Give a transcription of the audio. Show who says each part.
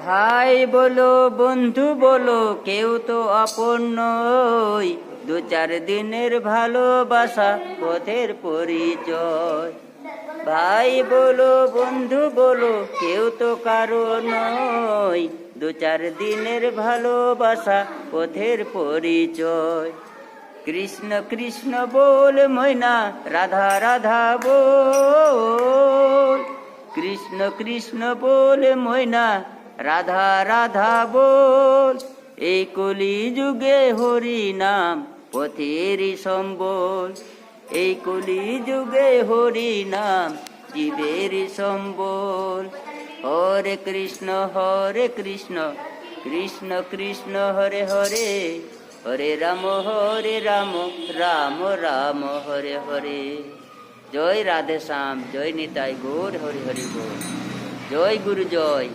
Speaker 1: ভাই বলো বন্ধু বলো কেউ তো আপন নয়, দু চার দিনের ভালোবাসা পথের পরিচয়। ভাই বলো বন্ধু বলো কেউ তো কারো নয়, দু চার দিনের ভালোবাসা পথের পরিচয়। কৃষ্ণ কৃষ্ণ বল ময়না, রাধা রাধা বল। কৃষ্ণ কৃষ্ণ বল ময়না, রাধা রাধা বল। এই কলি যুগে হরি নাম পথেরই সম্বল। এই কলি যুগে হরি নাম জীবেরই সম্বল। হরে কৃষ্ণ কৃষ্ণ কৃষ্ণ হরে হরে, হরে রাম রাম রাম হরে হরে। জয় রাধে শ্যাম, জয় নিতাই গৌর হরি হরি বল। জয় গুরু জয়।